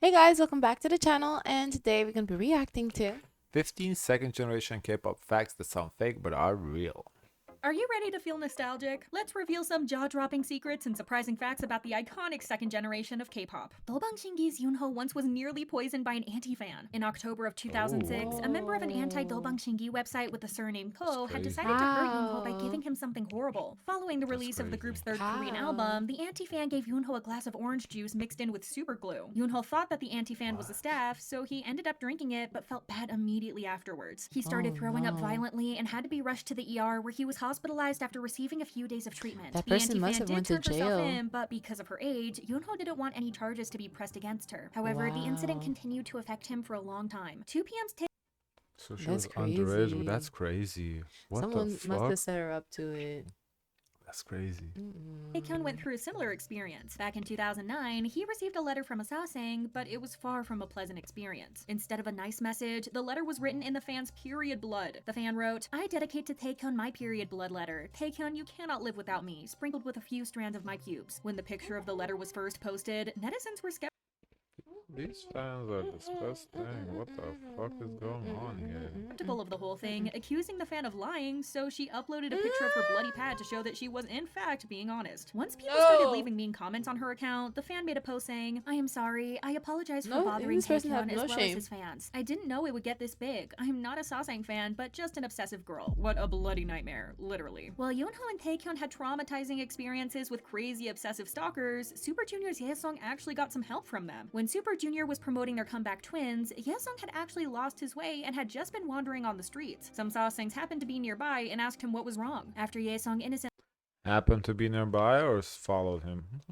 Hey guys, welcome back to the channel, and today we're gonna be reacting to 15 second generation K-pop facts that sound fake but are real. Are you ready to feel nostalgic? Let's reveal some jaw-dropping secrets and surprising facts about the iconic second generation of K-pop. Dolbangshinggi's Yoonho once was nearly poisoned by an anti-fan. In October of 2006, a member of an anti-Dolbangshinggi website with the surname Ko had decided to hurt Yoonho by giving him something horrible. Following the release of the group's third Korean album, the anti-fan gave Yoonho a glass of orange juice mixed in with super glue. Yoonho thought that the anti-fan was a staff, so he ended up drinking it but felt bad immediately afterwards. He started throwing up violently and had to be rushed to the ER where he was hospitalized after receiving a few days of treatment. That the person anti-fan must have did went to turn herself jail. in, but because of her age, Yoonho didn't want any charges to be pressed against her. However, the incident Wow. continued to affect him for a long time. 2 p.m.'s So she That's was underage, crazy. but that's crazy. What Someone the must fuck? have set her up to it. That's crazy. Taekyun went through a similar experience. Back in 2009, he received a letter from a sasang, but it was far from a pleasant experience. Instead of a nice message, the letter was written in the fan's period blood. The fan wrote, "I dedicate to Taekyun my period blood letter. Taekyun, you cannot live without me," sprinkled with a few strands of my pubes. When the picture of the letter was first posted, netizens were skeptical. These fans are disgusting. What the fuck is going on here? Skeptical of the whole thing, accusing the fan of lying, so she uploaded a picture of her bloody pad to show that she was in fact being honest. Once people started leaving mean comments on her account, the fan made a post saying, "I am sorry, I apologize for bothering this person had Taekyun as no well shame. as his fans. I didn't know it would get this big. I am not a sasang fan, but just an obsessive girl." What a bloody nightmare, literally. While Yoonho and Taekyun had traumatizing experiences with crazy obsessive stalkers, Super Junior's Yeosang actually got some help from them. When Super Junior was promoting their comeback twins, Yeosang had actually lost his way and had just been wandering on the streets. Some sasangs happened to be nearby and asked him what was wrong. After Yeosang innocently Happened to be nearby or followed him?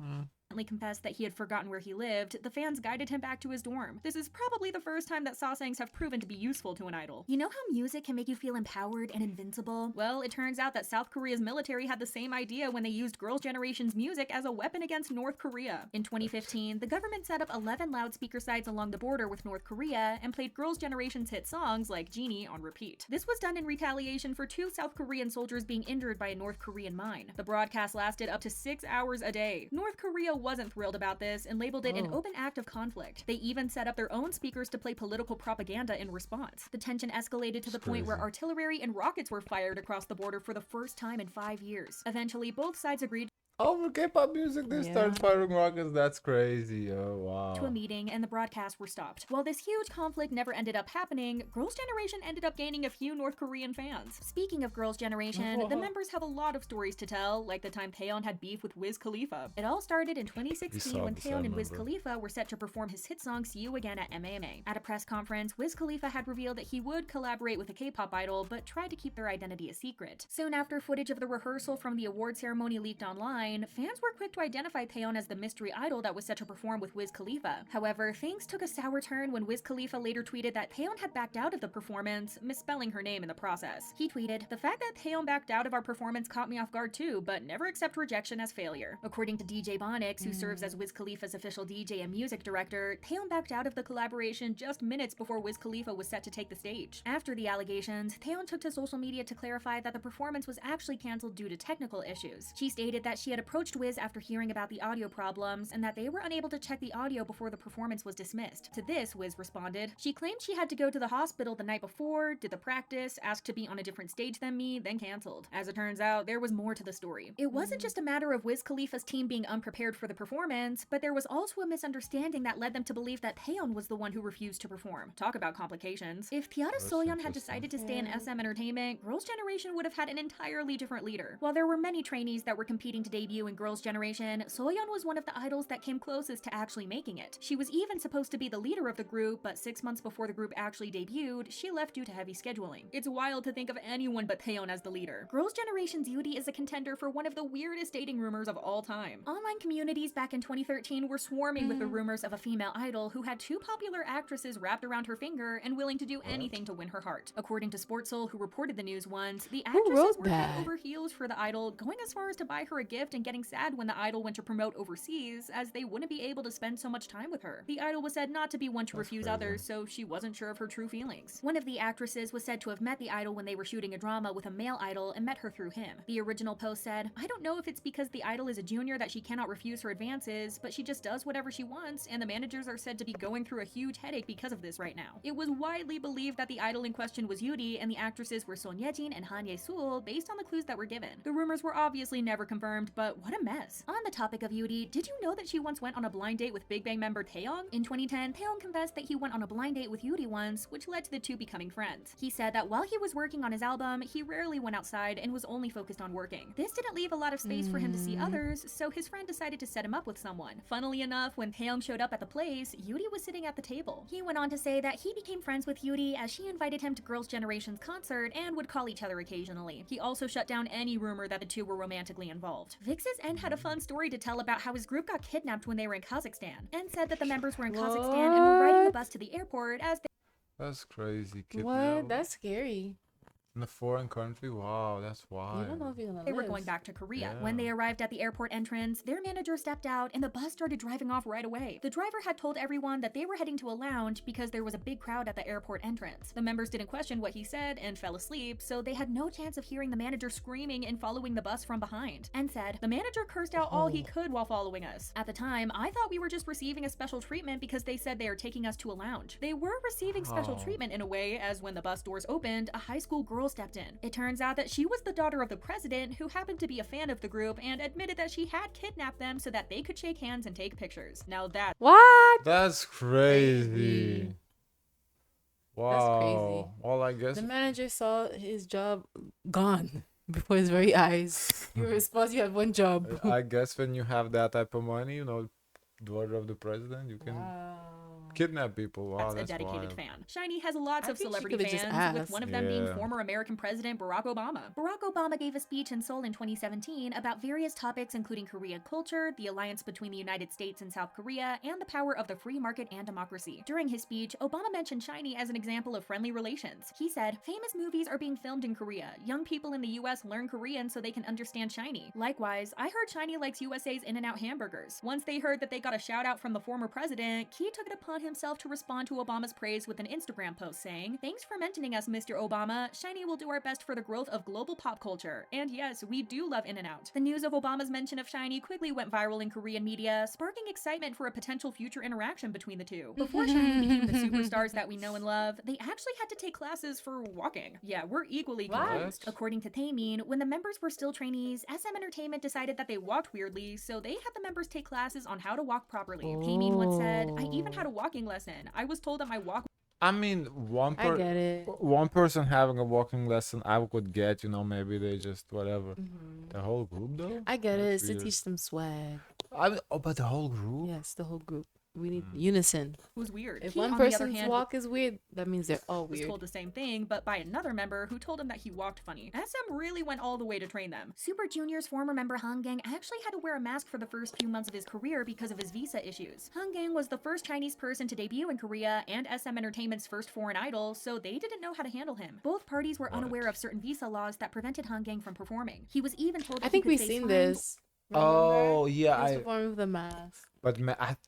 confessed that he had forgotten where he lived, the fans guided him back to his dorm. This is probably the first time that sasangs have proven to be useful to an idol. You know how music can make you feel empowered and invincible? Well, it turns out that South Korea's military had the same idea when they used Girls' Generation's music as a weapon against North Korea. In 2015, the government set up 11 loudspeaker sites along the border with North Korea and played Girls' Generation's hit songs like Genie on repeat. This was done in retaliation for 2 South Korean soldiers being injured by a North Korean mine. The broadcast lasted up to 6 hours a day. North Korea wasn't thrilled about this and labeled it an open act of conflict. They even set up their own speakers to play political propaganda in response. The tension escalated to the point where artillery and rockets were fired across the border for the first time in 5 years. Eventually, both sides agreed Over K-pop music, they start firing rockets. That's crazy. Oh, wow. to a meeting and the broadcasts were stopped. While this huge conflict never ended up happening, Girls' Generation ended up gaining a few North Korean fans. Speaking of Girls' Generation, the members have a lot of stories to tell, like the time Taeyeon had beef with Wiz Khalifa. It all started in 2016 when Taeyeon and Wiz Khalifa were set to perform his hit song See You Again at MAMA. At a press conference, Wiz Khalifa had revealed that he would collaborate with a K-pop idol, but tried to keep their identity a secret. Soon after footage of the rehearsal from the award ceremony leaked online, fans were quick to identify Taeyeon as the mystery idol that was set to perform with Wiz Khalifa. However, things took a sour turn when Wiz Khalifa later tweeted that Taeyeon had backed out of the performance, misspelling her name in the process. He tweeted, "The fact that Taeyeon backed out of our performance caught me off guard too, but never accept rejection as failure." According to DJ Bonix, who serves as Wiz Khalifa's official DJ and music director, Taeyeon backed out of the collaboration just minutes before Wiz Khalifa was set to take the stage. After the allegations, Taeyeon took to social media to clarify that the performance was actually cancelled due to technical issues. She stated that she had approached Wiz after hearing about the audio problems and that they were unable to check the audio before the performance was dismissed. To this, Wiz responded, "She claimed she had to go to the hospital the night before, did the practice, asked to be on a different stage than me, then canceled." As it turns out, there was more to the story. It wasn't just a matter of Wiz Khalifa's team being unprepared for the performance, but there was also a misunderstanding that led them to believe that Taeyeon was the one who refused to perform. Talk about complications. If Tiara Soyeon had decided to stay in SM Entertainment, Girls' Generation would have had an entirely different leader. While there were many trainees that were competing to debut in Girls' Generation, Soyeon was one of the idols that came closest to actually making it. She was even supposed to be the leader of the group, but 6 months before the group actually debuted, she left due to heavy scheduling. It's wild to think of anyone but Taeyeon as the leader. Girls' Generation's Yuri is a contender for one of the weirdest dating rumors of all time. Online communities back in 2013 were swarming with the rumors of a female idol who had 2 popular actresses wrapped around her finger and willing to do anything to win her heart. According to Sportsoul, who reported the news once, the actresses were head over heels for the idol, going as far as to buy her a gift upset and getting sad when the idol went to promote overseas, as they wouldn't be able to spend so much time with her. The idol was said not to be one to refuse crazy. others, so she wasn't sure of her true feelings. One of the actresses was said to have met the idol when they were shooting a drama with a male idol and met her through him. The original post said, "I don't know if it's because the idol is a junior that she cannot refuse her advances, but she just does whatever she wants, and the managers are said to be going through a huge headache because of this right now." It was widely believed that the idol in question was Yuri, and the actresses were Son Ye-jin and Han Ye-sul, based on the clues that were given. The rumors were obviously never confirmed, but what a mess. On the topic of Yuri, did you know that she once went on a blind date with Big Bang member Taeyong? In 2010, Taeyong confessed that he went on a blind date with Yuri once, which led to the two becoming friends. He said that while he was working on his album, he rarely went outside and was only focused on working. This didn't leave a lot of space for him to see others, so his friend decided to set him up with someone. Funnily enough, when Taeyong showed up at the place, Yuri was sitting at the table. He went on to say that he became friends with Yuri as she invited him to Girls' Generation's concert and would call each other occasionally. He also shut down any rumor that the two were romantically involved. VIXX's N had a fun story to tell about how his group got kidnapped when they were in Kazakhstan, and said that the members were in Kazakhstan and were riding the bus to the airport as they That's crazy. What? Kidnap That's scary. in a foreign country? Wow, that's You wild. don't know if you're gonna were live. going back to Korea. Yeah. When they arrived at the airport entrance, their manager stepped out and the bus started driving off right away. The driver had told everyone that they were heading to a lounge because there was a big crowd at the airport entrance. The members didn't question what he said and fell asleep, so they had no chance of hearing the manager screaming and following the bus from behind. And said, "The manager cursed out all he could while following us. At the time, I thought we were just receiving a special treatment because they said they are taking us to a lounge. They were receiving special Oh. treatment in a way, as when the bus doors opened, a high school girl stepped in. It turns out that she was the daughter of the president, who happened to be a fan of the group and admitted that she had kidnapped them so that they could shake hands and take pictures. Now that What? That's crazy. Crazy. Wow. Well, I guess The manager saw his job gone before his very eyes. You were supposed to have one job. I guess when you have that type of money, daughter of the president, you can kidnap people. Wow, that's a that's dedicated wild. fan. SHINee has lots I of think she celebrity could've just fans, with asked. one of them being Yeah. former American President Barack Obama. Barack Obama gave a speech in Seoul in 2017 about various topics including Korean culture, the alliance between the United States and South Korea, and the power of the free market and democracy. During his speech, Obama mentioned SHINee as an example of friendly relations. He said, "Famous movies are being filmed in Korea. Young people in the US learn Korean so they can understand SHINee. Likewise, I heard SHINee likes USA's In-N-Out hamburgers." Once they heard that they got a shout out from the former president, Key took it upon himself to respond to Obama's praise with an Instagram post saying, "Thanks for mentioning us, Mr. Obama. SHINee will do our best for the growth of global pop culture. And yes, we do love In-N-Out." The news of Obama's mention of SHINee quickly went viral in Korean media, sparking excitement for a potential future interaction between the two. Before SHINee became the superstars that we know and love, they actually had to take classes for walking. Yeah, we're equally What? confused. According to Taemin, when the members were still trainees, SM Entertainment decided that they walked weirdly, so they had the members take classes on how to walk properly. Taemin once said, "I even had a walking lesson. I was told that my walk I mean, I get it. one person having a walking lesson, I could get. Maybe they just whatever. Mhm. The whole group though. I get it. It's That's to weird. teach them swag. But the whole group. Yes, the whole group. We need unison. was weird." If He, one on the other person's hand, walk is weird, that means they're all was weird. told the same thing, but by another member who told him that he walked funny. SM really went all the way to train them. Super Junior's former member Han Gang actually had to wear a mask for the first few months of his career because of his visa issues. Han Gang was the first Chinese person to debut in Korea and SM Entertainment's first foreign idol, so they didn't know how to handle him. Both parties were unaware of certain visa laws that prevented Han Gang from performing. He was even told that I think he could we've face seen fines. this. Oh yeah, He was performing with a mask. But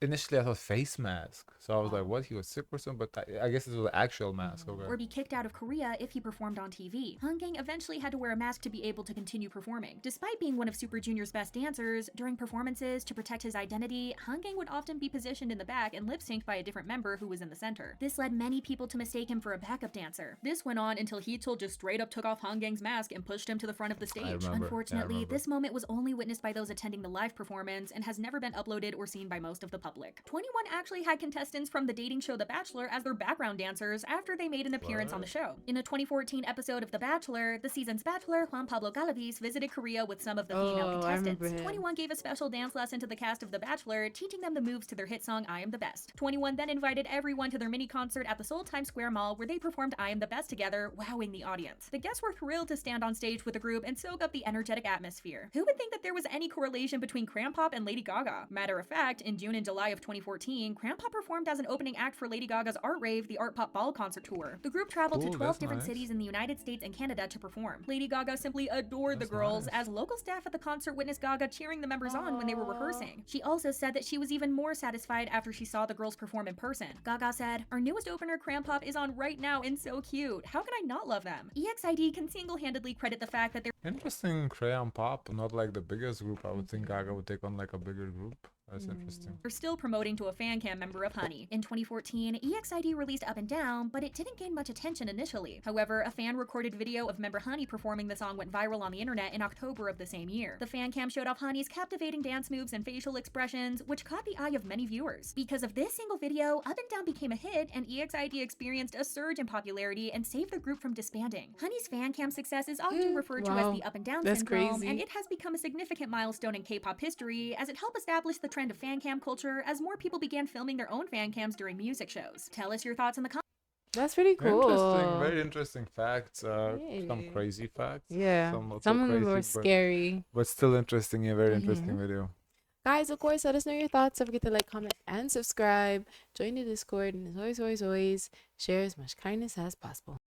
initially I thought face mask, so I was like, what? He was sick or something? But I guess this was an actual mask. Or Okay. be kicked out of Korea if he performed on TV. Han Gang eventually had to wear a mask to be able to continue performing. Despite being one of Super Junior's best dancers, during performances, to protect his identity, Han Gang would often be positioned in the back and lip-synced by a different member who was in the center. This led many people to mistake him for a backup dancer. This went on until Heechul just straight up took off Han Gang's mask and pushed him to the front of the stage. remember. Unfortunately, I remember. this moment was only witnessed by those attending the live performance and has never been uploaded or seen by most of the public. 21 actually had contestants from the dating show The Bachelor as their background dancers after they made an appearance on the show. In a 2014 episode of The Bachelor, the season's bachelor, Juan Pablo Galaviz, visited Korea with some of the female Oh, I remember contestants. him. 21 gave a special dance lesson to the cast of The Bachelor, teaching them the moves to their hit song I Am the Best. 21 then invited everyone to their mini concert at the Seoul Times Square Mall, where they performed I Am the Best together, wowing the audience. The guests were thrilled to stand on stage with the group and soak up the energetic atmosphere. Who would think that there was any correlation between Crampop and Lady Gaga? Matter of fact, fact, in June and July of 2014, Crampop performed as an opening act for Lady Gaga's Art Rave, the Art Pop Ball concert tour. The group traveled to Cool, 12 that's different nice. cities in the United States and Canada to perform. Lady Gaga simply adored the That's girls, nice. as local staff at the concert witnessed Gaga cheering the members on when they were rehearsing. She also said that she was even more satisfied after she saw the girls perform in person. Gaga said, "Our newest opener, Crampop, is on right now and so cute. How can I not love them?" EXID can single-handedly credit the fact that they're Interesting crayon pop, not like the biggest group. I would think Gaga would take on like a bigger group. That's interesting. still promoting to a fan cam member of Honey. In 2014, EXID released Up and Down, but it didn't gain much attention initially. However, a fan recorded video of member Honey performing the song went viral on the internet in October of the same year. The fan cam showed off Honey's captivating dance moves and facial expressions, which caught the eye of many viewers. Because of this single video, Up and Down became a hit, and EXID experienced a surge in popularity and saved the group from disbanding. Honey's fan cam success is often referred to as Wow. the Up and Down That's syndrome, crazy. and it has become a significant milestone in K-pop history, as it helped establish the trend of fan cam culture as more people began filming their own fan cams during music shows. Tell us your thoughts in the comments. That's pretty cool. Interesting, very interesting facts. Some Yay. crazy facts. Yeah. Some not so Some of them crazy, were but- scary. But still interesting. A very interesting video. Guys, of course, let us know your thoughts. Don't forget to like, comment, and subscribe. Join the Discord. And as always, share as much kindness as possible.